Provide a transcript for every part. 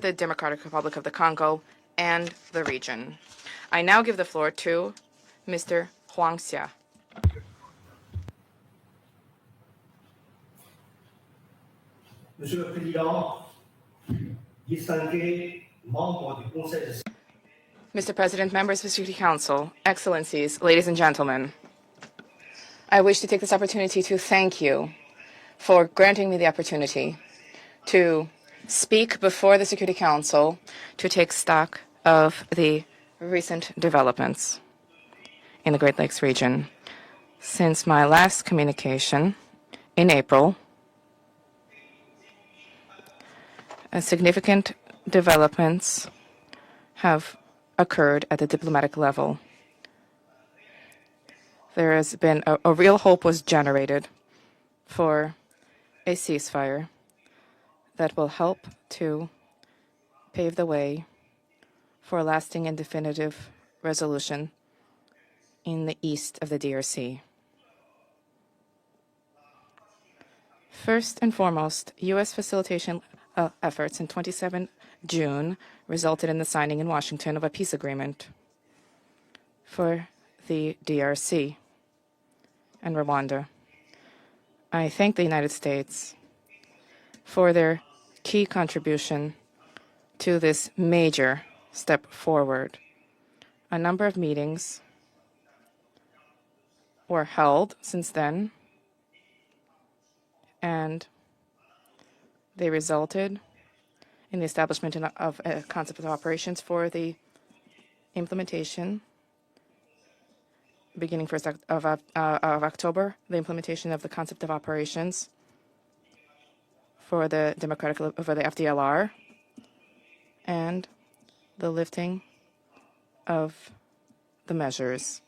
the Democratic Republic of the Congo, and the region. I now give the floor to Mr. Huang Xia. Monsieur le Président, distingués membres du Conseil de Mr. President, members of the Security Council, Excellencies, ladies and gentlemen, I wish to take this opportunity to thank you for granting me the opportunity to speak before the Security Council to take stock of the recent developments in the Great Lakes region. Since my last communication in April, significant developments have occurred at the diplomatic level. There has been a real hope was generated for a ceasefire that will help to pave the way for a lasting and definitive resolution in the east of the DRC. First and foremost, U.S. facilitation efforts in 27 June resulted in the signing in Washington of a peace agreement for the DRC and Rwanda. I thank the United States for their key contribution to this major step forward. A number of meetings were held since then, and they resulted in the establishment of a concept of operations for the implementation, beginning 1st of October, the implementation of the concept of operations for the FDLR, and the lifting of the measures.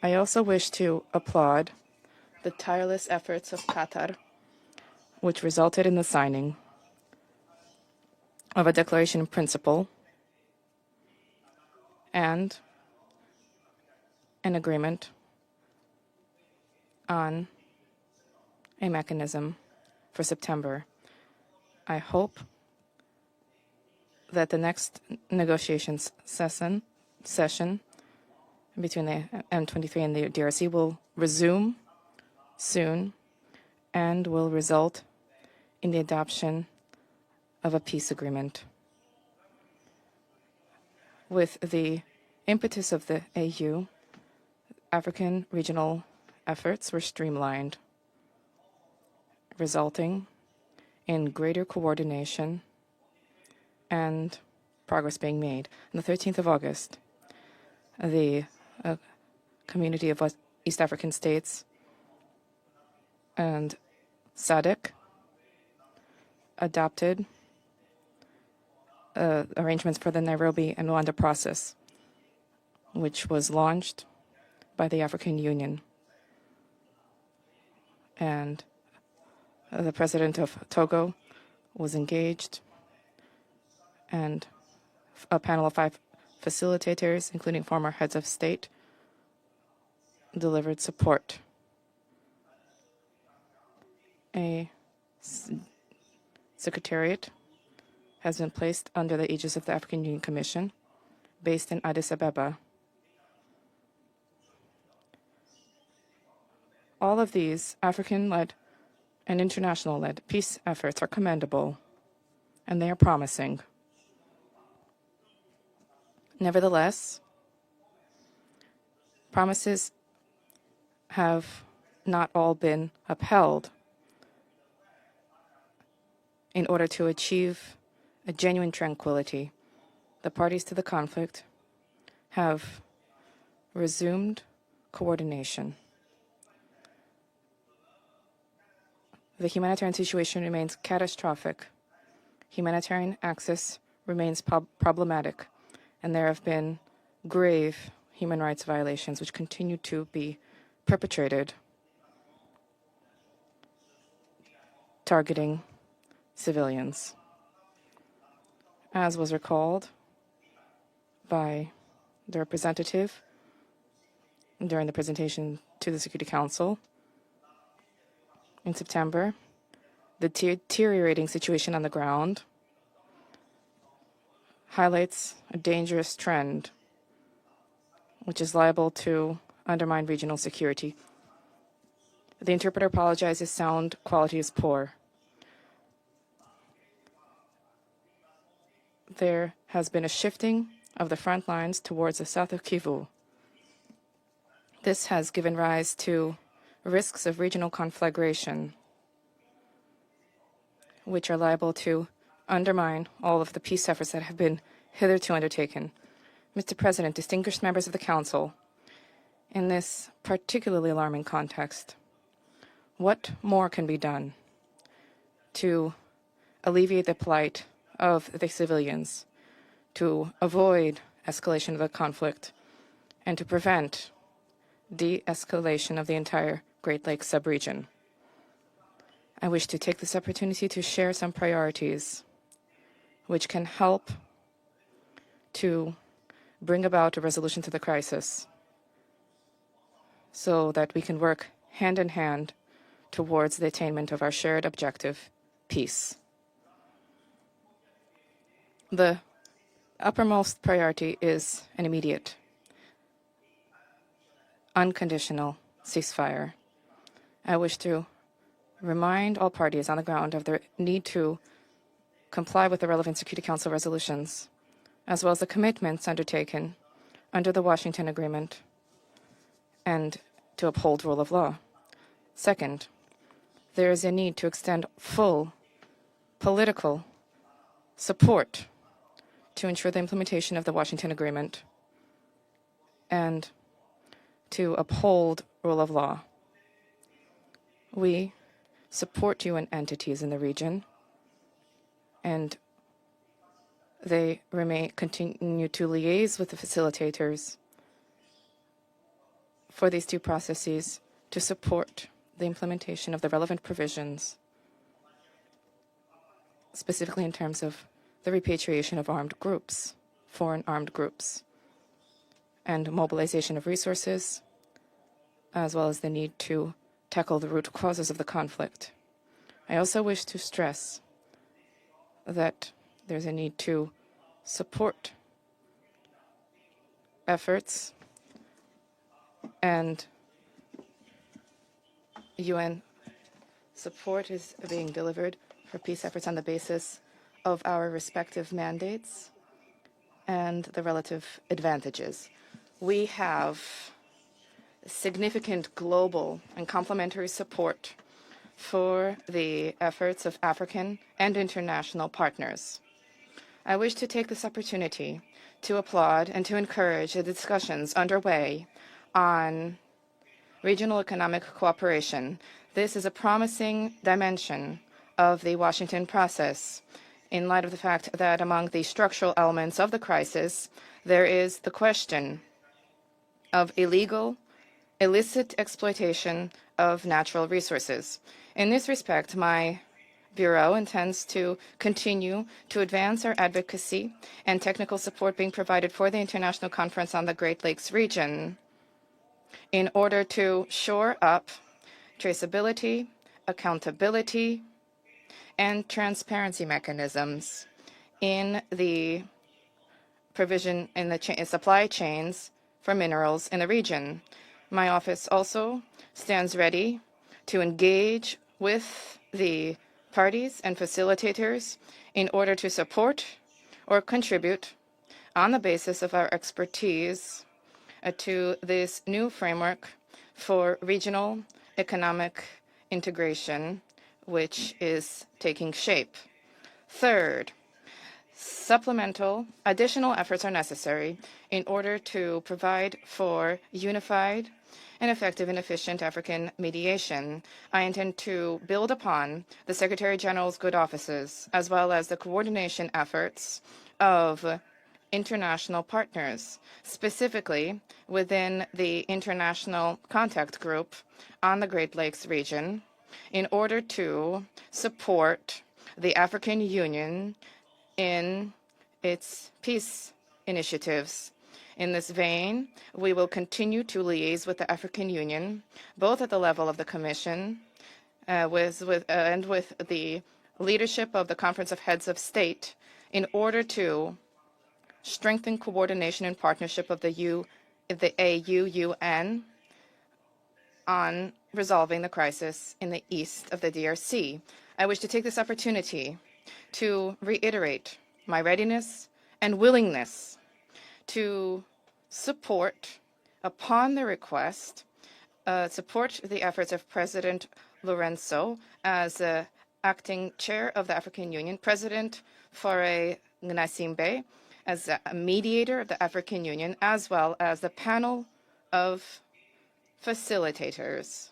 I also wish to applaud the tireless efforts of Qatar, which resulted in the signing of a declaration in principle and an agreement on a mechanism for September. I hope that the next negotiations session between the M23 and the DRC will resume soon and will result in the adoption of a peace agreement. With the impetus of the AU, African regional efforts were streamlined, resulting in greater coordination and progress being made. On the 13th of August, the Community of East African States and SADC adopted arrangements for the Nairobi and Rwanda process, which was launched by the African Union. And the president of Togo was engaged, and a panel of 5 facilitators, including former heads of state, delivered support. A secretariat has been placed under the aegis of the African Union Commission, based in Addis Ababa. All of these African-led and international-led peace efforts are commendable, and they are promising. Nevertheless, promises have not all been upheld. In order to achieve a genuine tranquility, the parties to the conflict have resumed coordination. The humanitarian situation remains catastrophic. Humanitarian access remains problematic, and there have been grave human rights violations which continue to be perpetrated, targeting civilians. As was recalled by the representative during the presentation to the Security Council in September, the deteriorating situation on the ground highlights a dangerous trend which is liable to undermine regional security. The interpreter apologizes. Sound quality is poor. There has been a shifting of the front lines towards the south of Kivu. This has given rise to risks of regional conflagration, which are liable to undermine all of the peace efforts that have been hitherto undertaken. Mr. President, distinguished members of the Council, in this particularly alarming context, what more can be done to alleviate the plight of the civilians, to avoid escalation of the conflict, and to prevent de-escalation of the entire Great Lakes subregion? I wish to take this opportunity to share some priorities which can help to bring about a resolution to the crisis so that we can work hand in hand towards the attainment of our shared objective, peace. The uppermost priority is an immediate, unconditional ceasefire. I wish to remind all parties on the ground of their need to comply with the relevant Security Council resolutions, as well as the commitments undertaken under the Washington Agreement, and to uphold rule of law. Second, there is a need to extend full political support to ensure the implementation of the Washington Agreement and to uphold rule of law. We support UN entities in the region, and they continue to liaise with the facilitators for these two processes to support the implementation of the relevant provisions, specifically in terms of the repatriation of armed groups, foreign armed groups, and mobilization of resources, as well as the need to tackle the root causes of the conflict. I also wish to stress that there's a need to support efforts, and UN support is being delivered for peace efforts on the basis of our respective mandates and the relative advantages. We have significant global and complementary support for the efforts of African and international partners. I wish to take this opportunity to applaud and to encourage the discussions underway on regional economic cooperation. This is a promising dimension of the Washington process, in light of the fact that among the structural elements of the crisis, there is the question of illicit exploitation of natural resources. In this respect, my Bureau intends to continue to advance our advocacy and technical support being provided for the International Conference on the Great Lakes region in order to shore up traceability, accountability, and transparency mechanisms in the provision in the supply chains for minerals in the region. My office also stands ready to engage with the parties and facilitators in order to support or contribute on the basis of our expertise to this new framework for regional economic integration, which is taking shape. Third, supplemental additional efforts are necessary in order to provide for unified and effective and efficient African mediation. I intend to build upon the Secretary General's good offices, as well as the coordination efforts of international partners, specifically within the International Contact Group on the Great Lakes region, in order to support the African Union in its peace initiatives. In this vein, we will continue to liaise with the African Union, both at the level of the Commission and with the leadership of the Conference of Heads of State, in order to strengthen coordination and partnership of the AU-UN on resolving the crisis in the east of the DRC. I wish to take this opportunity to reiterate my readiness and willingness to support, upon the request, support the efforts of President Lourenço as acting chair of the African Union, President Faure Gnassingbé as a mediator of the African Union, as well as the panel of facilitators.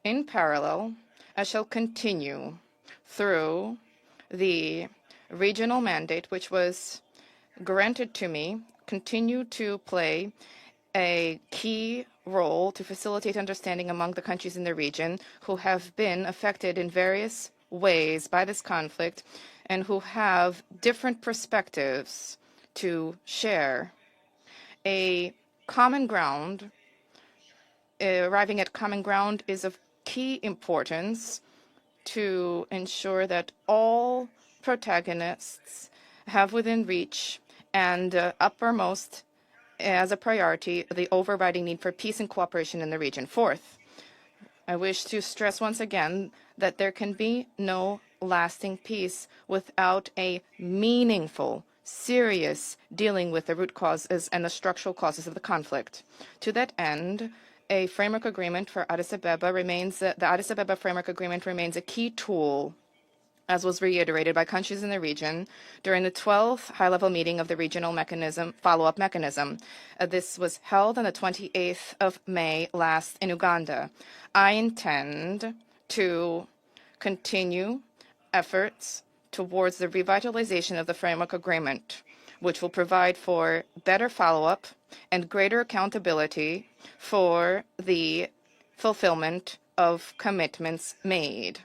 In parallel, I shall continue through the regional mandate which was granted to me, continue to play a key role to facilitate understanding among the countries in the region who have been affected in various ways by this conflict and who have different perspectives to share. A common ground, arriving at common ground is of key importance to ensure that all protagonists have within reach and uppermost as a priority the overriding need for peace and cooperation in the region. Fourth, I wish to stress once again that there can be no lasting peace without a meaningful, serious dealing with the root causes and the structural causes of the conflict. To that end, a framework agreement for Addis Ababa remains, the Addis Ababa Framework Agreement remains a key tool, as was reiterated by countries in the region during the 12th high-level meeting of the regional follow-up mechanism. This was held on the 28th of May last in Uganda. I intend to continue efforts towards the revitalization of the framework agreement, which will provide for better follow-up and greater accountability for the fulfillment of commitments made.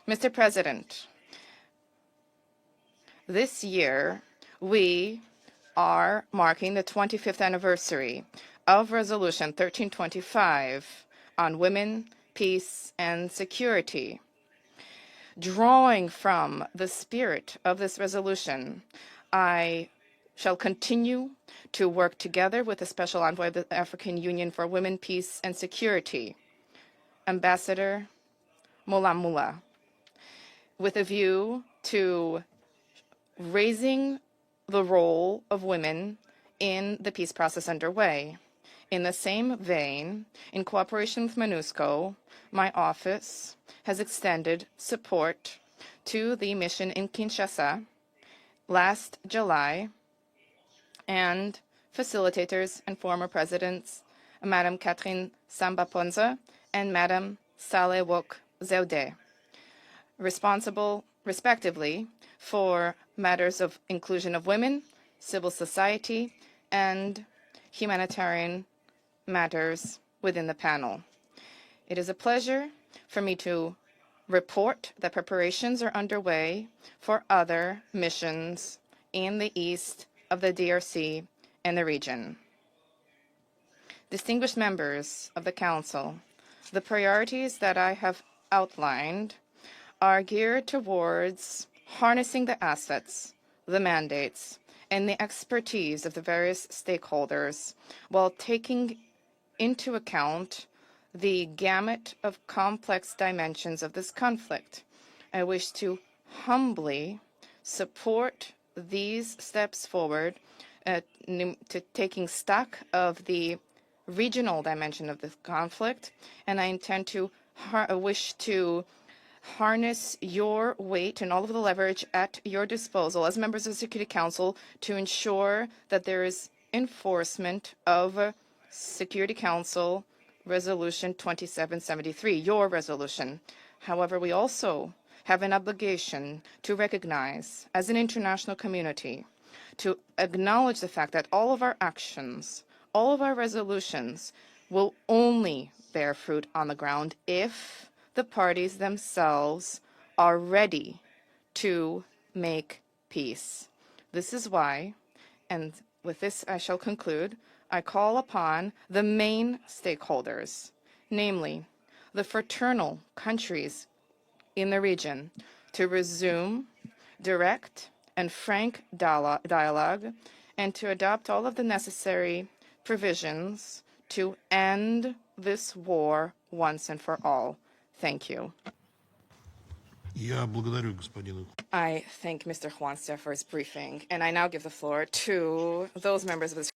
Mr. President, this year, we are marking the 25th anniversary of Resolution 1325 on women, peace, and security. Drawing from the spirit of this resolution, I shall continue to work together with the Special Envoy of the African Union for Women, Peace, and Security, Ambassador Mulamula, with a view to raising the role of women in the peace process underway. In the same vein, in cooperation with MONUSCO, my office has extended support to the mission in Kinshasa last July, and facilitators and former presidents, Madam Catherine Samba-Ponza and Madam Saleh-Wok Zewde, responsible, respectively, for matters of inclusion of women, civil society, and humanitarian matters within the panel. It is a pleasure for me to report that preparations are underway for other missions in the east of the DRC and the region. Distinguished members of the Council, the priorities that I have outlined are geared towards harnessing the assets, the mandates, and the expertise of the various stakeholders while taking into account the gamut of complex dimensions of this conflict. I wish to humbly support these steps forward to taking stock of the regional dimension of this conflict, and I intend to wish to harness your weight and all of the leverage at your disposal as members of the Security Council to ensure that there is enforcement of Security Council Resolution 2773, your resolution. However, we also have an obligation to recognize, as an international community, to acknowledge the fact that all of our actions, all of our resolutions will only bear fruit on the ground if the parties themselves are ready to make peace. This is why, and with this I shall conclude, I call upon the main stakeholders, namely the fraternal countries in the region, to resume direct and frank dialogue, and to adopt all of the necessary provisions to end this war once and for all. Thank you. Я благодарю господина. I thank Mr. Juanster for his briefing, and I now give the floor to those members of this